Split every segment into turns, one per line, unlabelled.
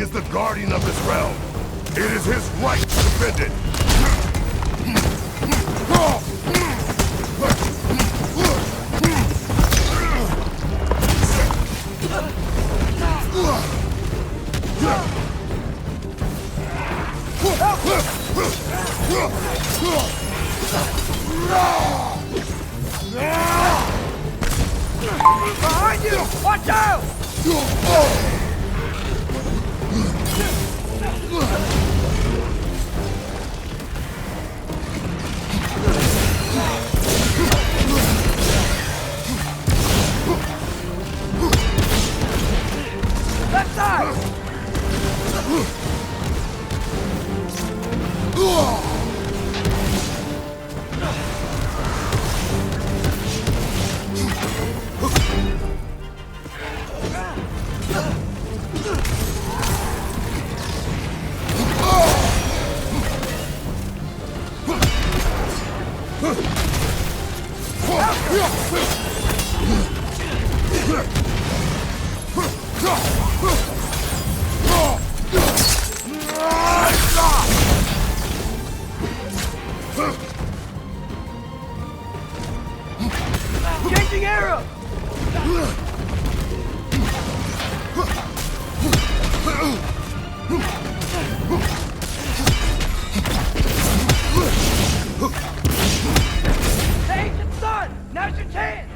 is the guardian of this realm. It is his right to defend it.
Behind you! Watch out! Left side! Changing arrow! The ancient sun! Now's your chance!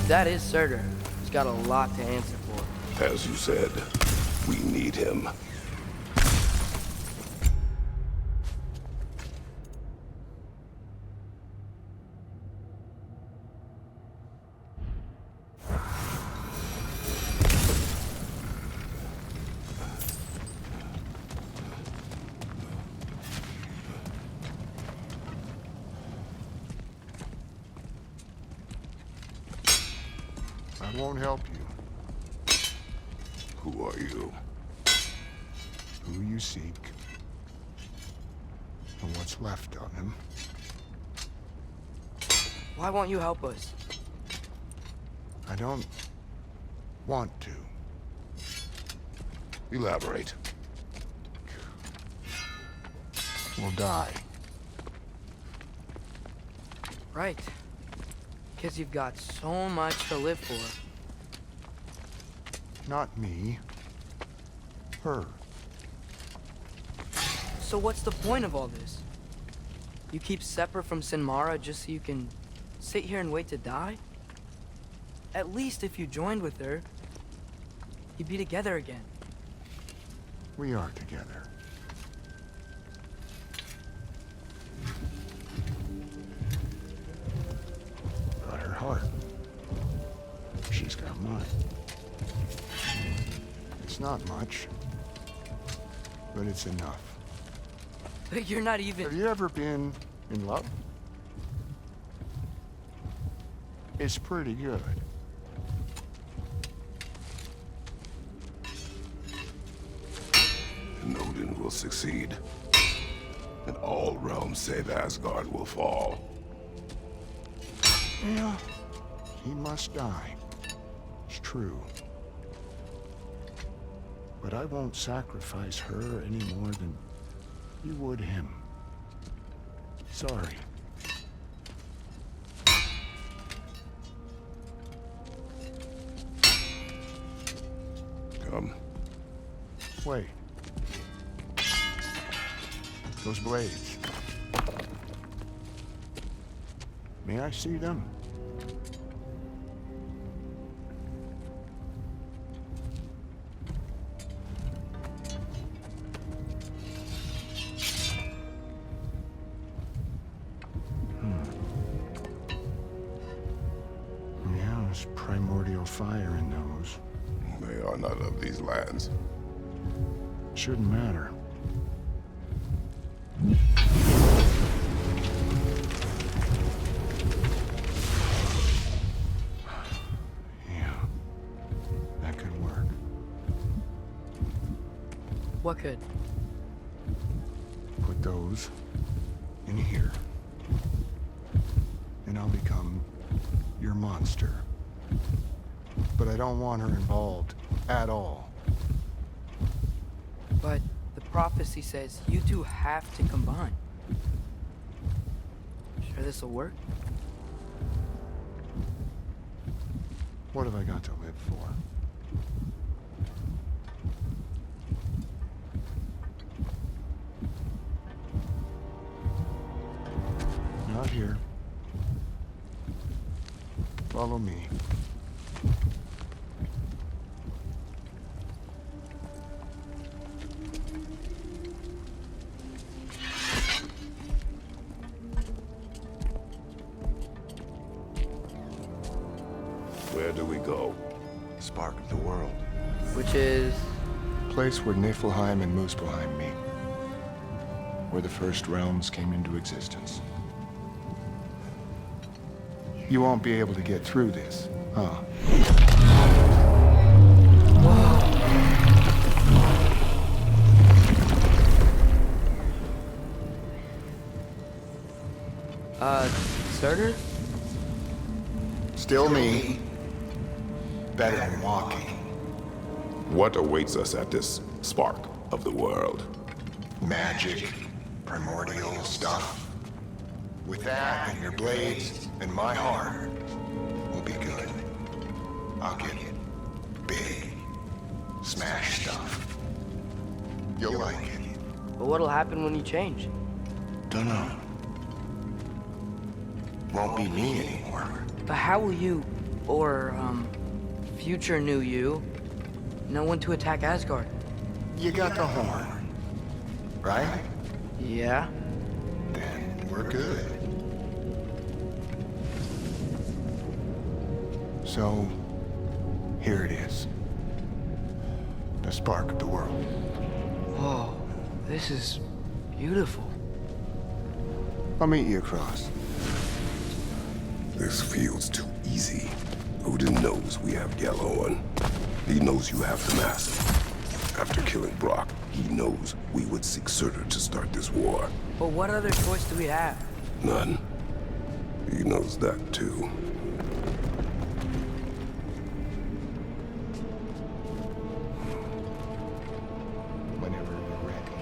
That is Surtur. He's got a lot to answer for.
As you said, we need him.
I won't help you.
Who are you?
Who you seek, and what's left of him.
Why won't you help us?
I don't want to.
Elaborate.
We'll die.
Right. Because you've got so much to live for.
Not me. Her.
So what's the point of all this? You keep separate from Sinmara just so you can sit here and wait to die? At least if you joined with her, you'd be together again.
We are together. Got her heart. She's got mine. It's not much, but it's enough.
You're not even...
Have you ever been in love? It's pretty good.
And Odin will succeed. And all realms save Asgard will fall.
Yeah, he must die. It's true. But I won't sacrifice her any more than you would him. Sorry.
Come.
Wait. Those blades. May I see them? There's primordial fire in those.
They are not of these lands.
Shouldn't matter. Yeah, that could work.
What could?
Put those in here. And I'll become your monster. But I don't want her involved at all.
But the prophecy says you two have to combine. Sure this'll work?
What have I got to live for? Not here. Follow me.
Where do we go?
Spark of the world.
Which is...
Place where Niflheim and Muspelheim meet. Where the first realms came into existence. You won't be able to get through this, huh?
Surtur?
Still me. Better than walking.
What awaits us at this spark of the world?
Magic, primordial stuff. With that and your blades and my heart, we'll be good. I'll get big, smash stuff. You'll like it.
But what'll happen when you change?
Dunno. Won't be me anymore.
But how will you, or, future new you, know when to attack Asgard?
You got the horn, right?
Yeah?
Then we're good. So, here it is. The spark of the world.
Whoa, this is beautiful.
I'll meet you across.
This feels too easy. Odin knows we have Gjallarhorn. He knows you have the mask. After killing Brock, he knows we would seek Surtur to start this war.
But what other choice do we have?
None. He knows that too.
Whenever you're ready.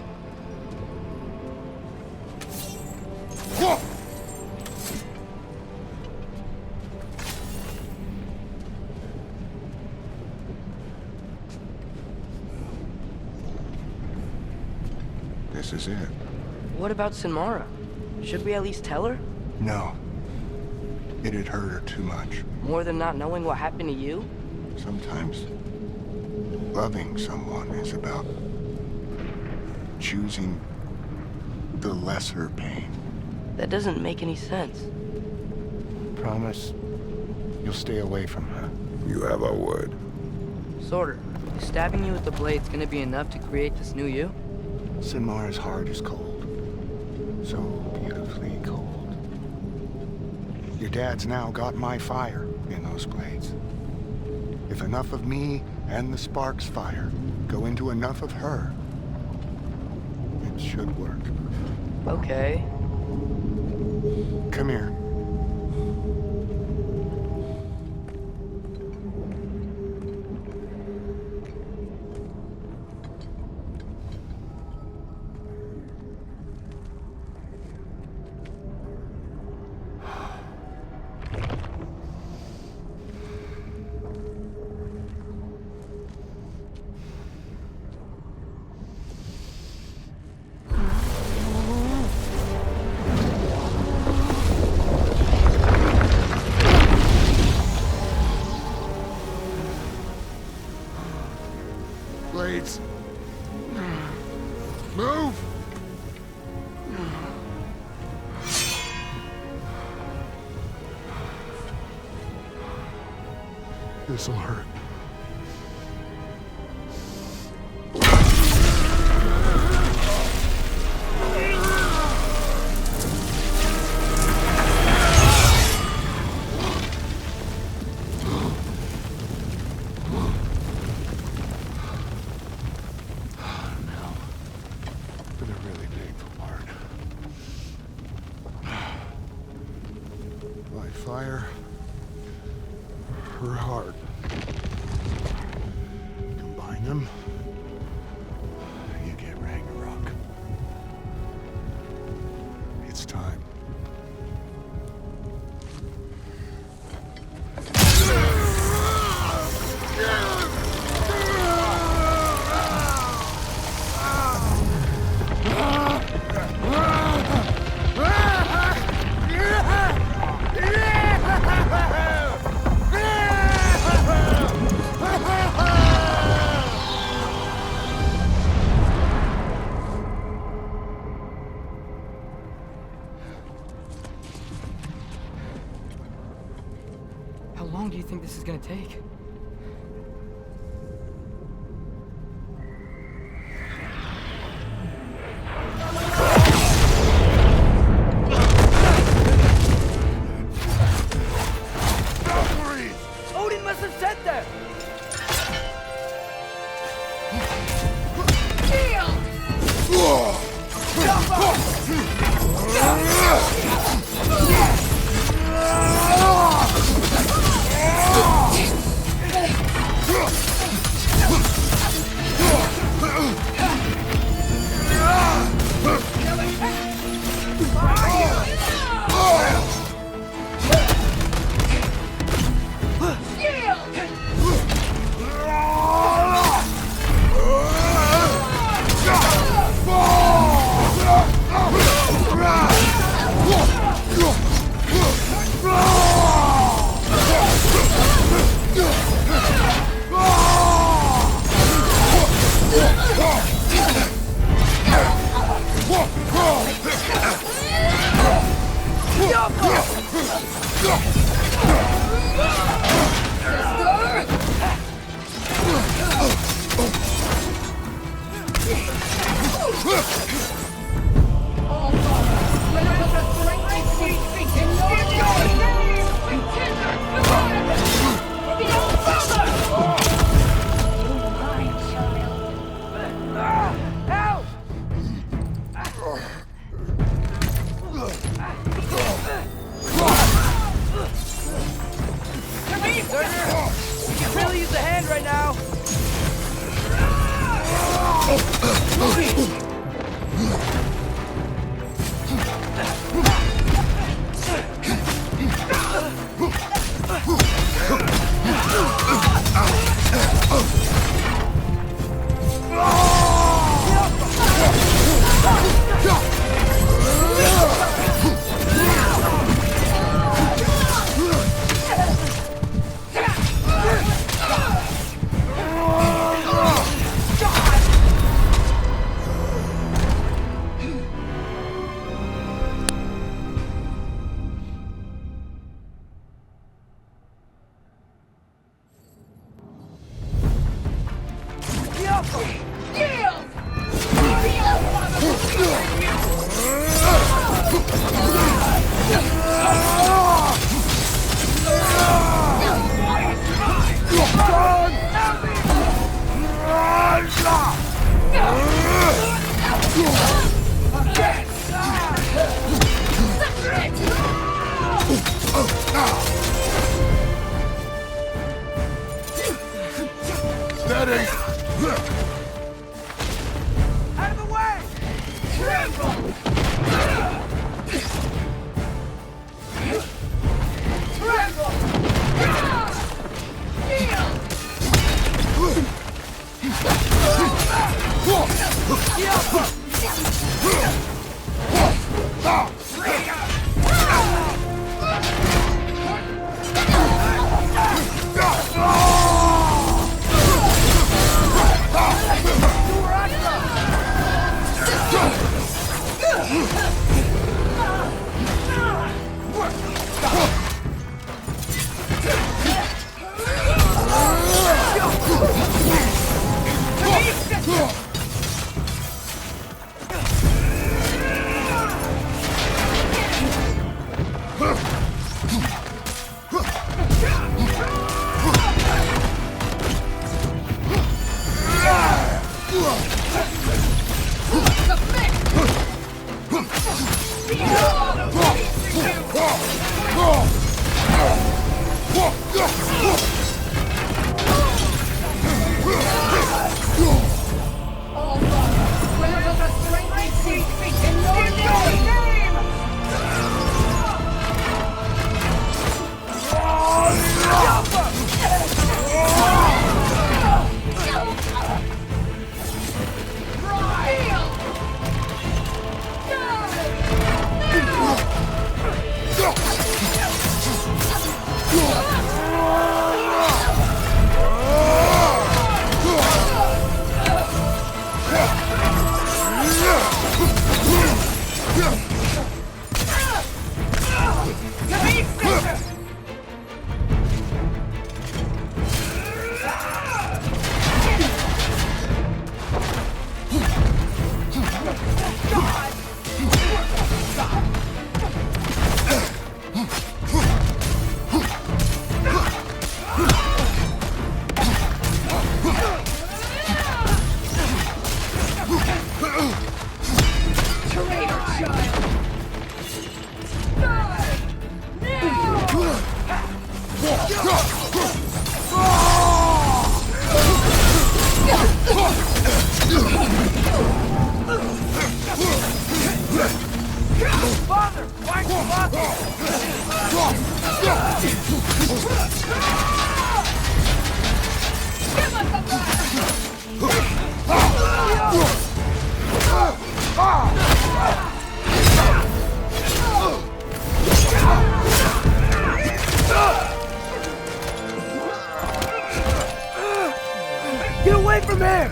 This is it.
What about Sinmara? Should we at least tell her?
No. It'd hurt her too much.
More than not knowing what happened to you?
Sometimes loving someone is about choosing the lesser pain.
That doesn't make any sense.
Promise you'll stay away from her.
You have our word.
Sorter, is stabbing you with the blade's gonna be enough to create this new you?
Sinmara's heart is cold. So beautifully cold. Your dad's now got my fire in those blades. If enough of me and the spark's fire go into enough of her, it should work.
Okay.
Come here. This'll hurt. Fire her heart. Combine them, you get Ragnarok. It's time.
How long do you think this is gonna take? Odin must have sent them! Really use a hand right now.
Steady!
Out of the way! Trample! Get away from him!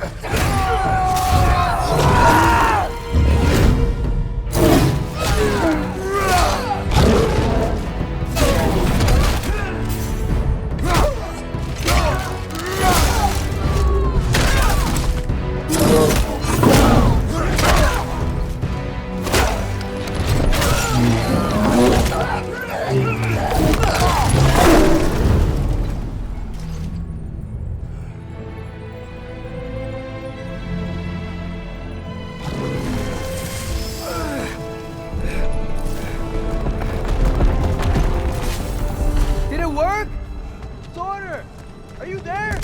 Are you there?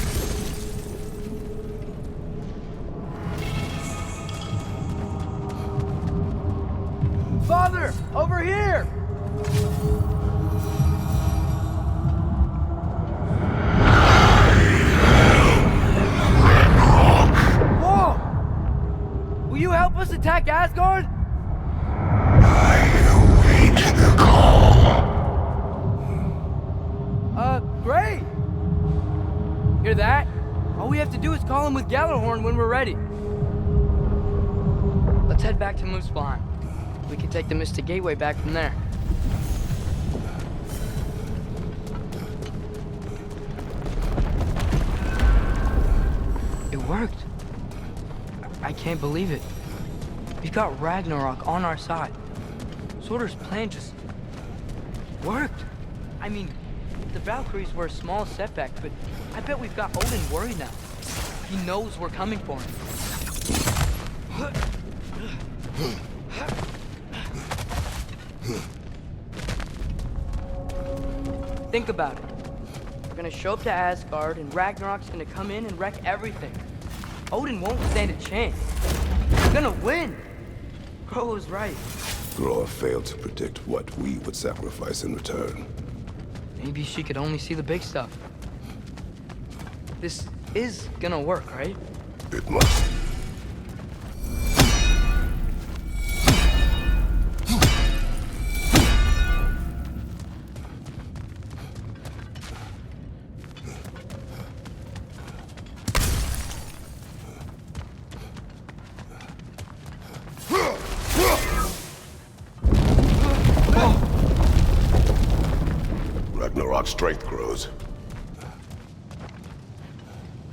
Father, over here! Whoa! Will you help us attack Asgard?
I await the call.
Great! Hear that? All we have to do is call him with Gjallarhorn when we're ready. Let's head back to Muspelheim. We can take the Mystic Gateway back from there. It worked. I can't believe it. We've got Ragnarok on our side. Surtur's plan just worked. I mean, the Valkyries were a small setback, but I bet we've got Odin worried now. He knows we're coming for him. Think about it. We're gonna show up to Asgard, and Ragnarok's gonna come in and wreck everything. Odin won't stand a chance. We're gonna win. Groa was right.
Groa failed to predict what we would sacrifice in return.
Maybe she could only see the big stuff. This is gonna work, right?
It must. Ragnarok's strength grows.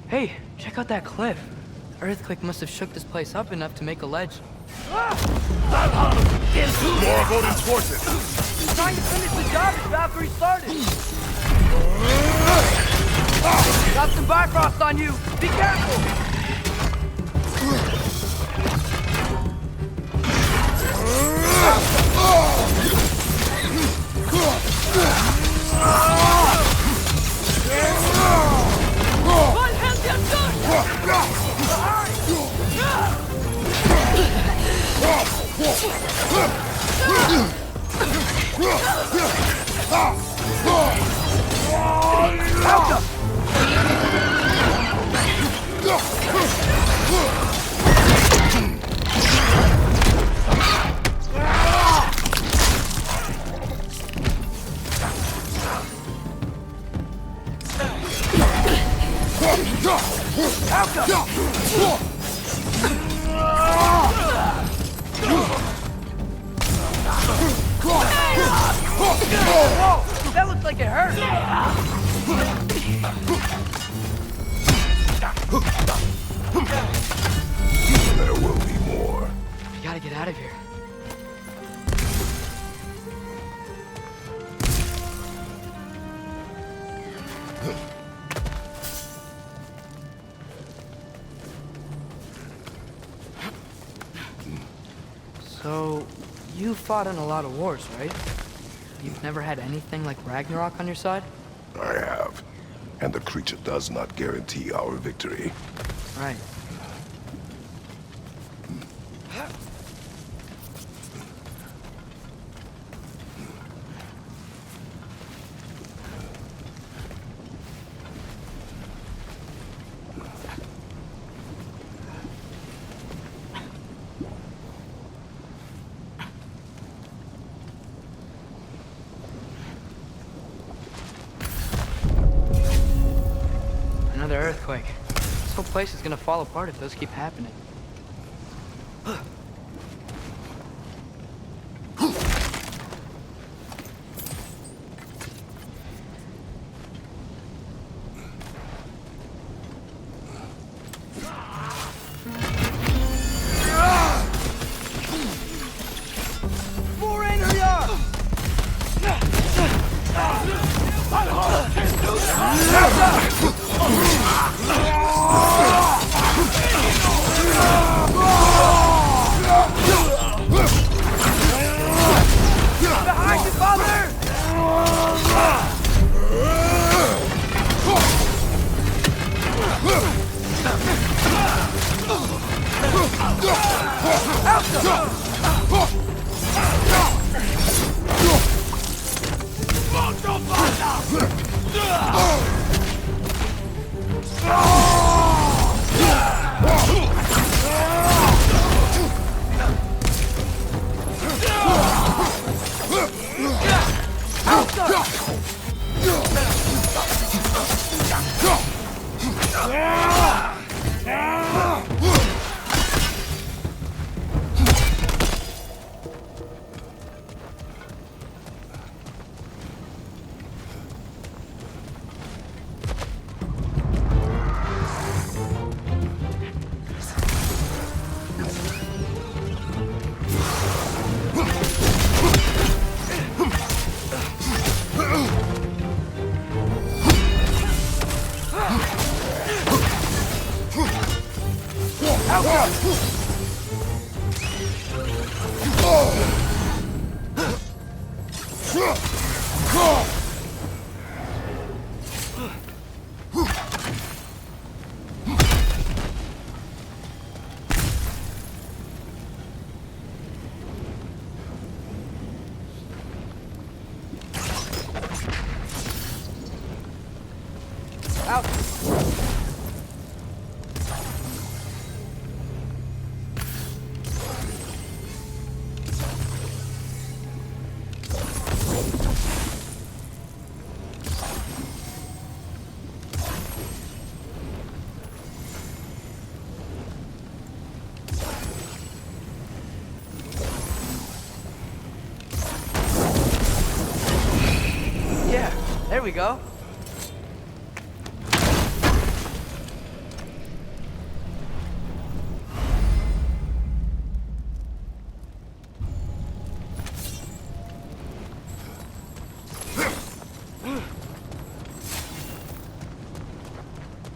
Hey, check out that cliff. The earthquake must have shook this place up enough to make a ledge.
More reinforcements!
He's trying to finish the job as fast where he started. Got some Bifrost on you. Be careful. Whoa! That looks like it hurt!
There will be more.
We gotta get out of here. So, you fought in a lot of wars, right? You've never had anything like Ragnarok on your side?
I have. And the creature does not guarantee our victory.
Right. Another earthquake. This whole place is gonna fall apart if those keep happening. Behind you, father! Out. Yeah, there we go.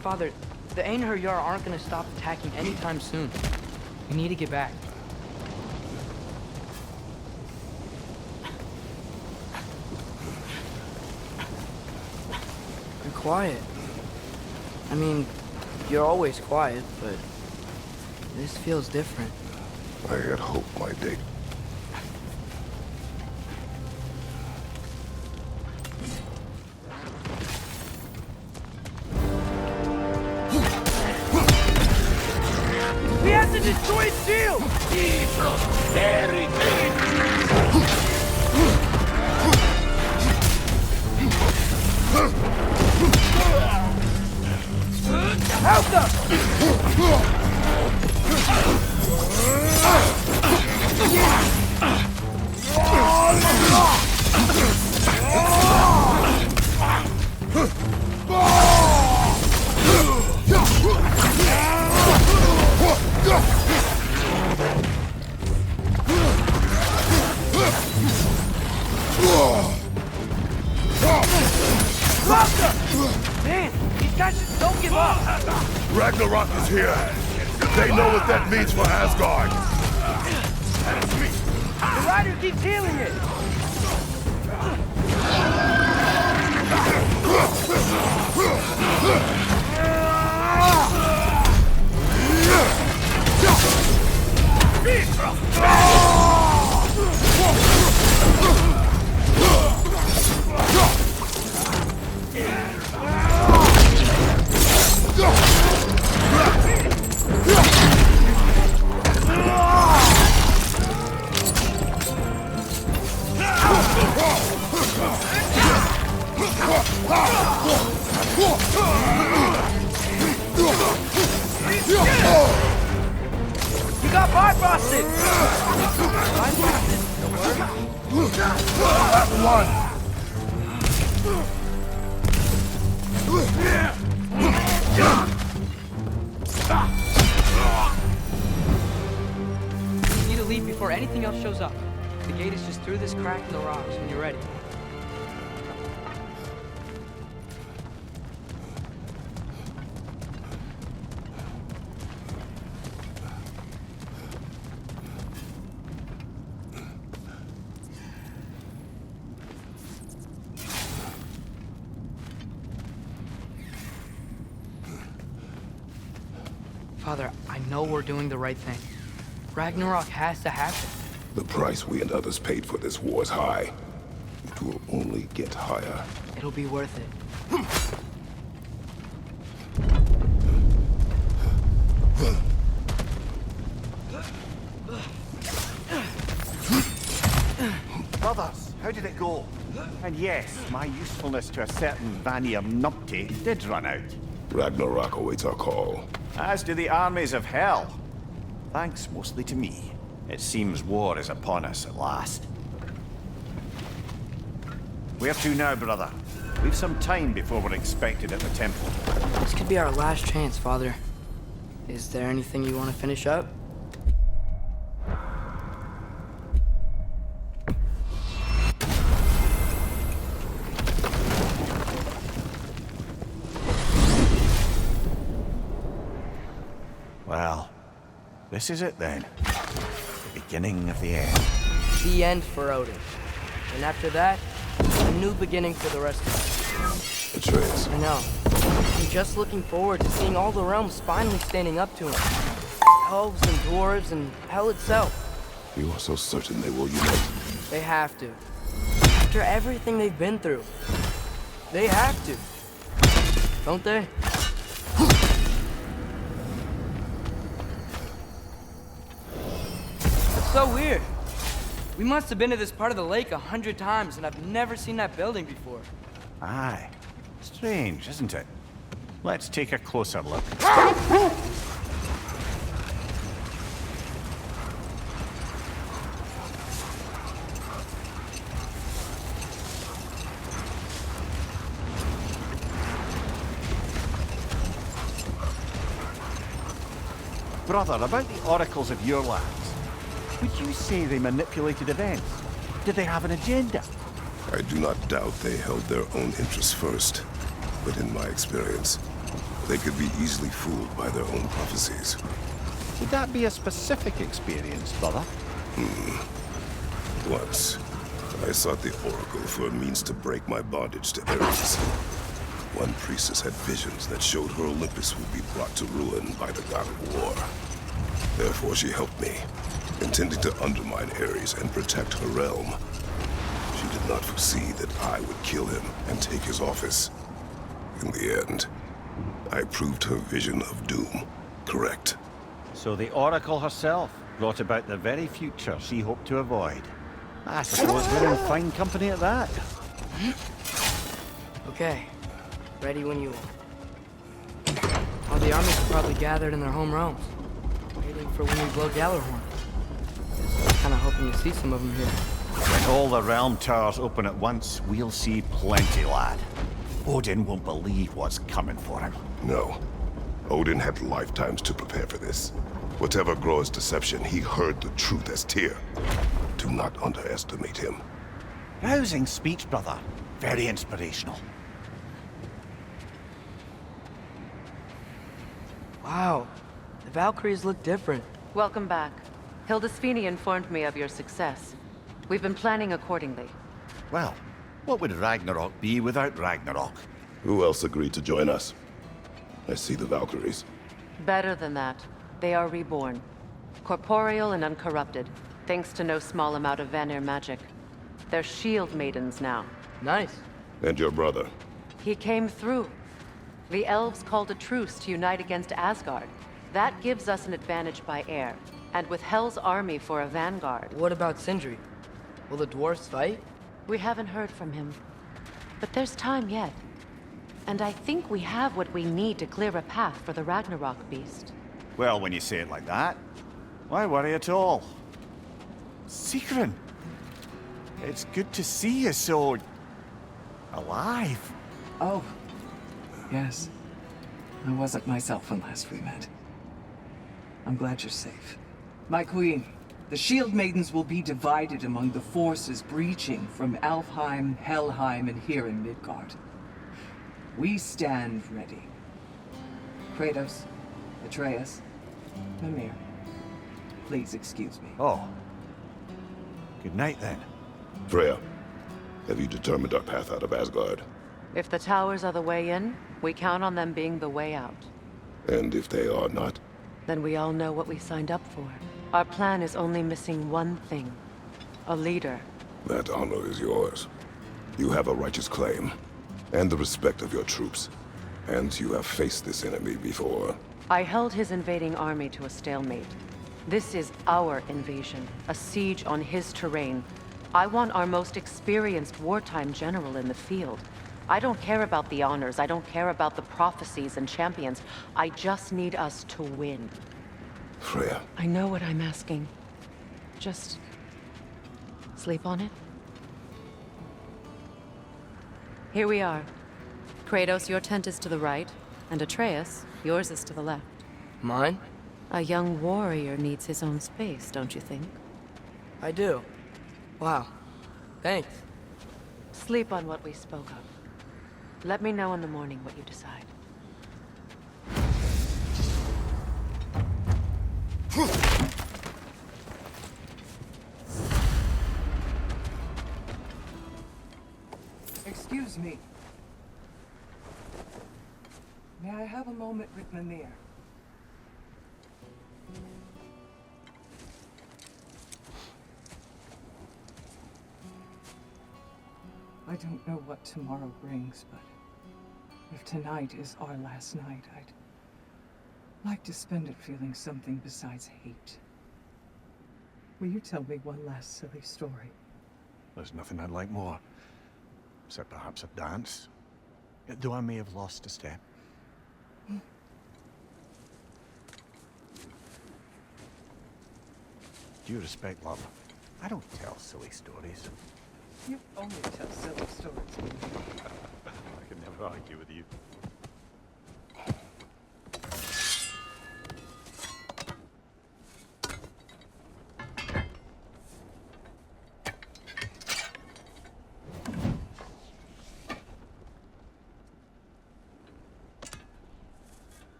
Father, the Einherjar aren't gonna stop attacking anytime soon. We need to get back. You're quiet. I mean, you're always quiet, but this feels different.
I had hoped my day.
We have to destroy its shield! Help them! Man, these guys just don't give up!
Ragnarok is here. They know what that means for Asgard.
The rider keeps healing it! You got bypassed! You need to leave before anything else shows up. The gate is just through this crack in the rocks when you're ready. Father, I know we're doing the right thing. Ragnarok has to happen.
The price we and others paid for this war is high. It will only get higher.
It'll be worth it.
Brothers, how did it go? And yes, my usefulness to a certain Vanium numpty did run out.
Ragnarok awaits our call.
As do the armies of hell. Thanks mostly to me. It seems war is upon us at last. Where to now, brother? We've some time before we're expected at the temple.
This could be our last chance, Father. Is there anything you want to finish up?
Well, this is it then. The beginning of the end.
The end for Odin. And after that, a new beginning for the rest of us.
Atreus.
I know. I'm just looking forward to seeing all the realms finally standing up to him. Elves and dwarves and hell itself.
You are so certain they will unite.
They have to. After everything they've been through. They have to. Don't they? It's so weird. We must have been to this part of the lake 100 times, and I've never seen that building before.
Aye. Strange, isn't it? Let's take a closer look. Brother, about the oracles of your lands, would you say they manipulated events? Did they have an agenda?
I do not doubt they held their own interests first. But in my experience, They could be easily fooled by their own prophecies.
Would that be a specific experience, brother?
Once, I sought the Oracle for a means to break my bondage to Ares. One priestess had visions that showed her Olympus would be brought to ruin by the god of war. Therefore she helped me, intending to undermine Ares and protect her realm. She did not foresee that I would kill him and take his office. In the end, I proved her vision of doom correct.
So the Oracle herself brought about the very future she hoped to avoid. I suppose we're in fine company at that.
Okay, ready when you are. All the armies are probably gathered in their home realms, waiting for when we blow Gallarhorn. Kinda hoping to see some of them here.
When all the realm towers open at once, we'll see plenty, lad. Odin won't believe what's coming for him.
No. Odin had lifetimes to prepare for this. Whatever Groa's deception, he heard the truth as Tyr. Do not underestimate him.
Rousing speech, brother. Very inspirational.
Wow, the Valkyries look different.
Welcome back. Hildisvini informed me of your success. We've been planning accordingly.
Well, what would Ragnarok be without Ragnarok?
Who else agreed to join us? I see the Valkyries.
Better than that, they are reborn. Corporeal and uncorrupted, thanks to no small amount of Vanir magic. They're shield maidens now.
Nice.
And your brother.
He came through. The elves called a truce to unite against Asgard. That gives us an advantage by air, and with Hell's army for a vanguard.
What about Sindri? Will the dwarves fight?
We haven't heard from him. But there's time yet. And I think we have what we need to clear a path for the Ragnarok beast.
Well, when you say it like that, why worry at all? Sigrun! It's good to see you so... alive.
Oh, yes. I wasn't myself when last we met. I'm glad you're safe. My queen, the Shield Maidens will be divided among the forces breaching from Alfheim, Helheim, and here in Midgard. We stand ready. Kratos, Atreus, Mimir, please excuse me.
Oh. Good night, then.
Freya, have you determined our path out of Asgard?
If the towers are the way in, we count on them being the way out.
And if they are not?
Then we all know what we signed up for. Our plan is only missing one thing. A leader.
That honor is yours. You have a righteous claim, and the respect of your troops. And you have faced this enemy before.
I held his invading army to a stalemate. This is our invasion, a siege on his terrain. I want our most experienced wartime general in the field. I don't care about the honors, I don't care about the prophecies and champions. I just need us to win.
Freya.
I know what I'm asking. Just... sleep on it? Here we are. Kratos, your tent is to the right, and Atreus, yours is to the left.
Mine?
A young warrior needs his own space, don't you think?
I do. Wow. Thanks.
Sleep on what we spoke of. Let me know in the morning what you decide.
Excuse me. May I have a moment with Mimir? I don't know what tomorrow brings, but if tonight is our last night, I'd like to spend it feeling something besides hate. Will you tell me one last silly story?
There's nothing I'd like more. Except perhaps a dance. Though I may have lost a step. Due respect, love, I don't tell silly stories.
You only tell silly stories.
I can never argue with you.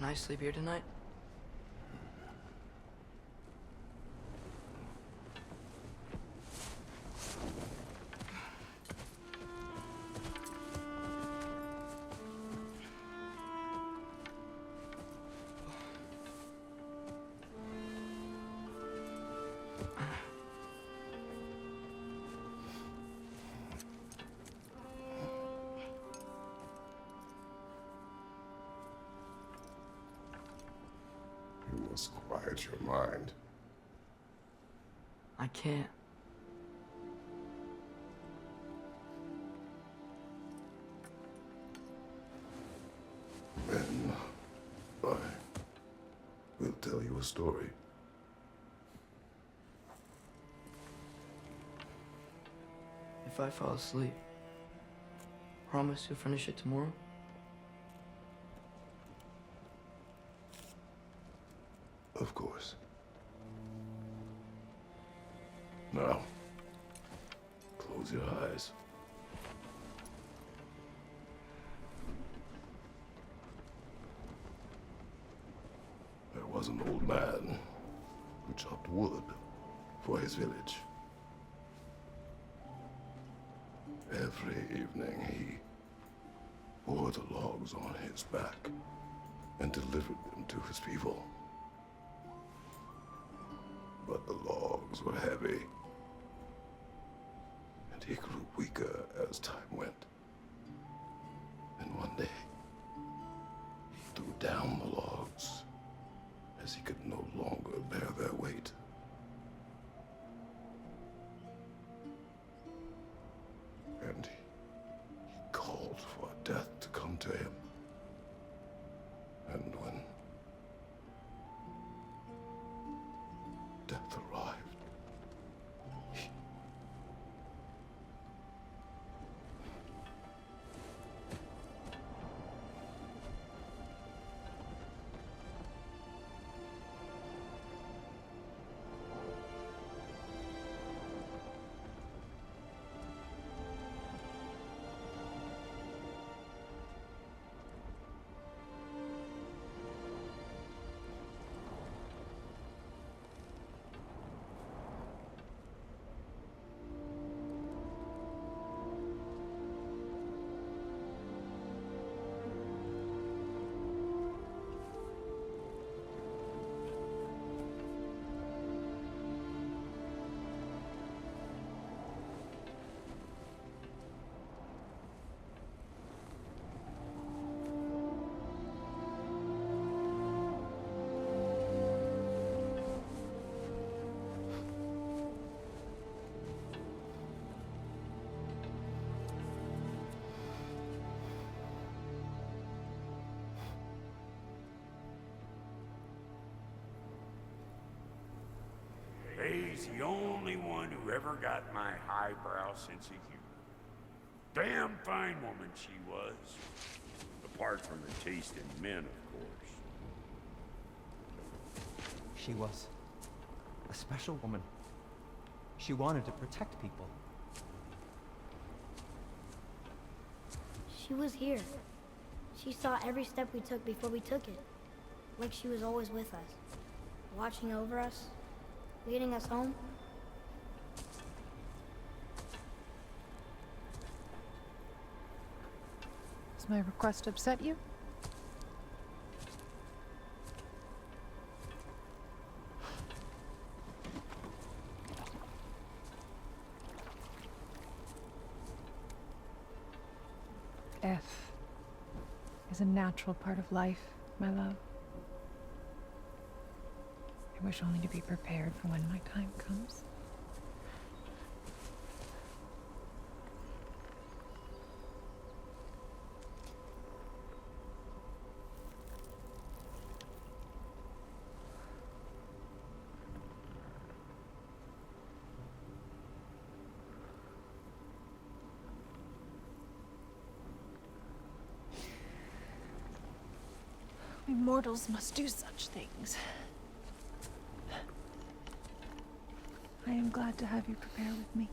Can I sleep here tonight?
You must quiet your mind.
I can't.
Then I will tell you a story.
If I fall asleep, promise you'll finish it tomorrow?
Of course. Now, close your eyes. There was an old man who chopped wood for his village. Every evening he bore the logs on his back and delivered them to his people. But the logs were heavy, and he grew weaker as time went. And one day, he threw down the logs as he could no longer bear their weight. And he called for death to come to him. And when death arrived,
He's the only one who ever got my highbrow sense of humor. Damn fine woman she was. Apart from her taste in men, of course.
She was a special woman. She wanted to protect people.
She was here. She saw every step we took before we took it. Like she was always with us. Watching over us. Leading us home.
Does my request upset you? Death is a natural part of life, my love. I wish only to be prepared for when my time comes. We mortals must do such things. I am glad to have you prepare with me.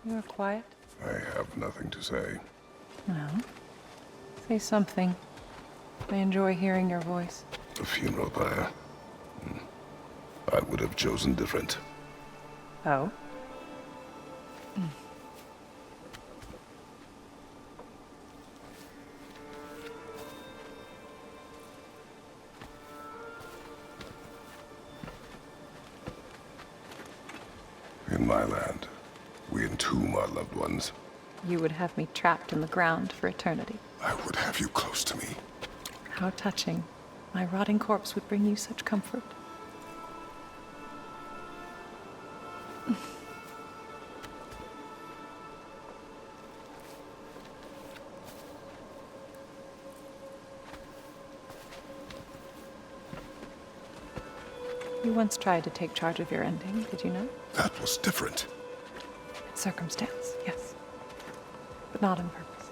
You are quiet.
I have nothing to say.
Well, say something. I enjoy hearing your voice.
A funeral pyre. I would have chosen different.
Oh?
In my land, we entomb our loved ones.
You would have me trapped in the ground for eternity.
I would have you close to me.
How touching. My rotting corpse would bring you such comfort. You once tried to take charge of your ending, did you not?
That was different.
Circumstance, yes. But not on purpose.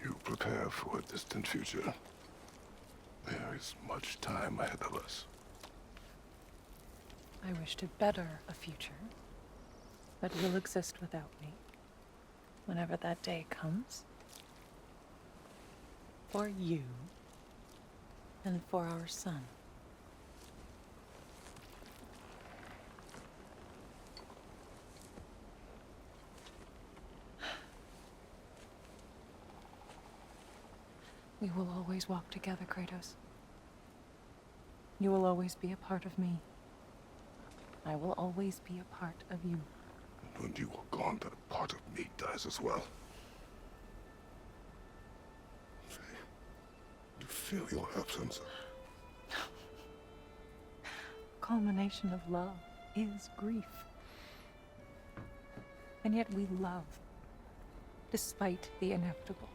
You prepare for a distant future. There is much time ahead of us.
I wish to better a future that will exist without me, whenever that day comes. For you, and for our son. We will always walk together, Kratos. You will always be a part of me. I will always be a part of you.
When you are gone, that part of me dies as well. You feel your absence.
Culmination of love is grief. And yet we love, despite the inevitable.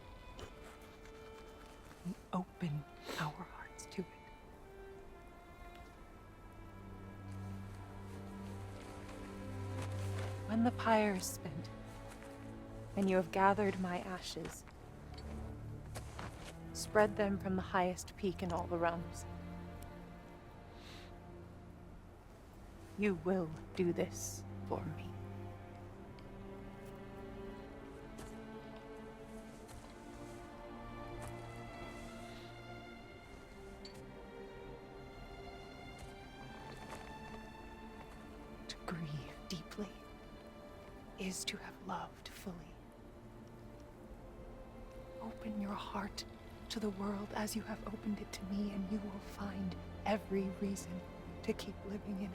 We open our hearts to it. When the pyre is spent, and you have gathered my ashes, spread them from the highest peak in all the realms. You will do this for me. To grieve deeply is to have loved fully. Open your heart to the world as you have opened it to me, and you will find every reason to keep living in it.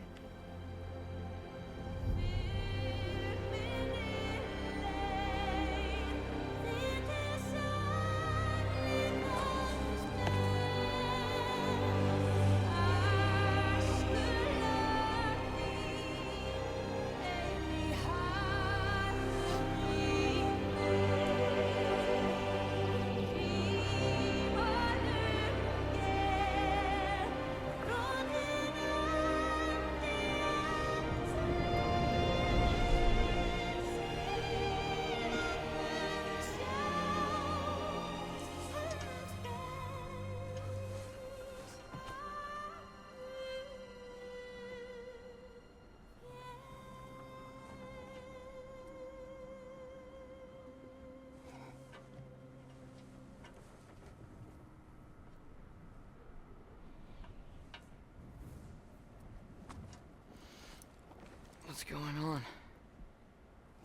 What's going on?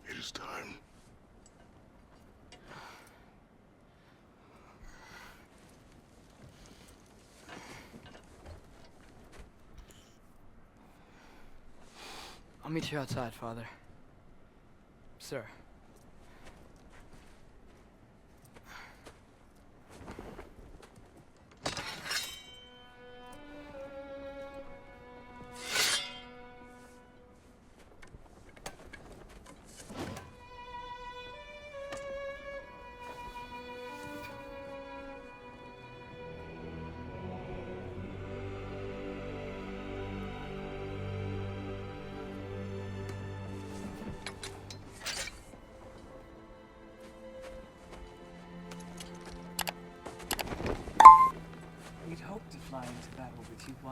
It is time.
I'll meet you outside, Father. Sir.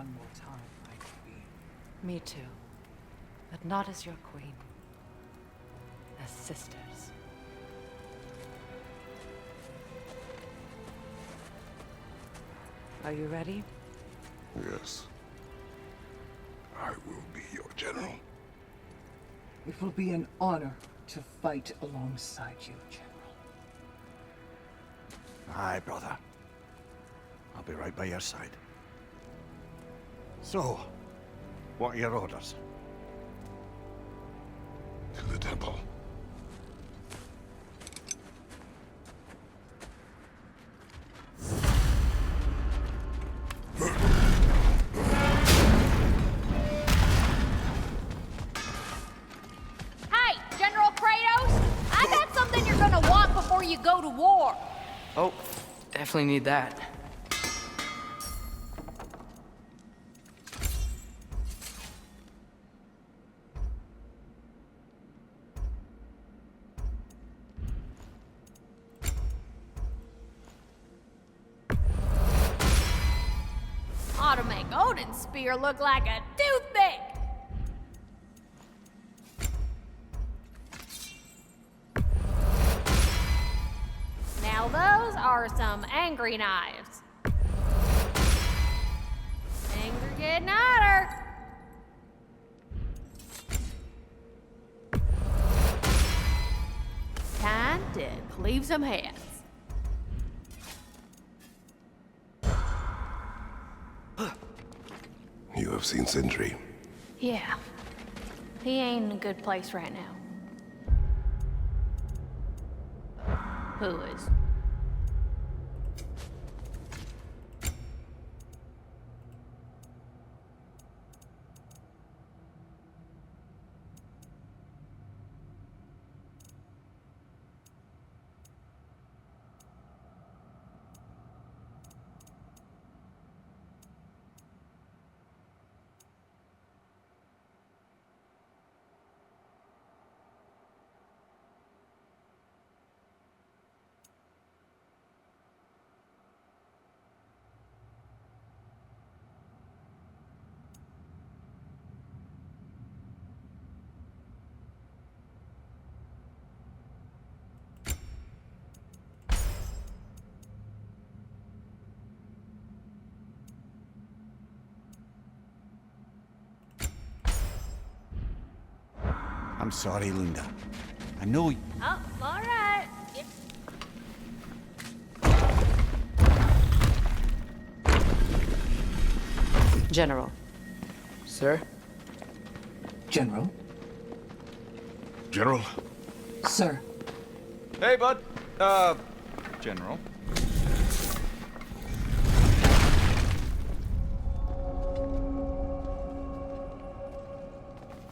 one more time, my queen.
Me too. But not as your queen. As sisters. Are you ready?
Yes. I will be your general.
It will be an honor to fight alongside you, General.
Aye, brother. I'll be right by your side. So, what are your orders?
To the temple.
Hey, General Kratos! I got something you're gonna want before you go to war.
Oh, definitely need that.
Ought to make Odin's spear look like a toothpick. Now those are some angry knives. Things are getting hotter. Time to cleave some heads.
You have seen Sindri.
Yeah. He ain't in a good place right now. Who is?
I'm sorry, Lunda. I know
Oh, all right.
General.
Sir?
General?
General?
Sir.
Hey, bud. General.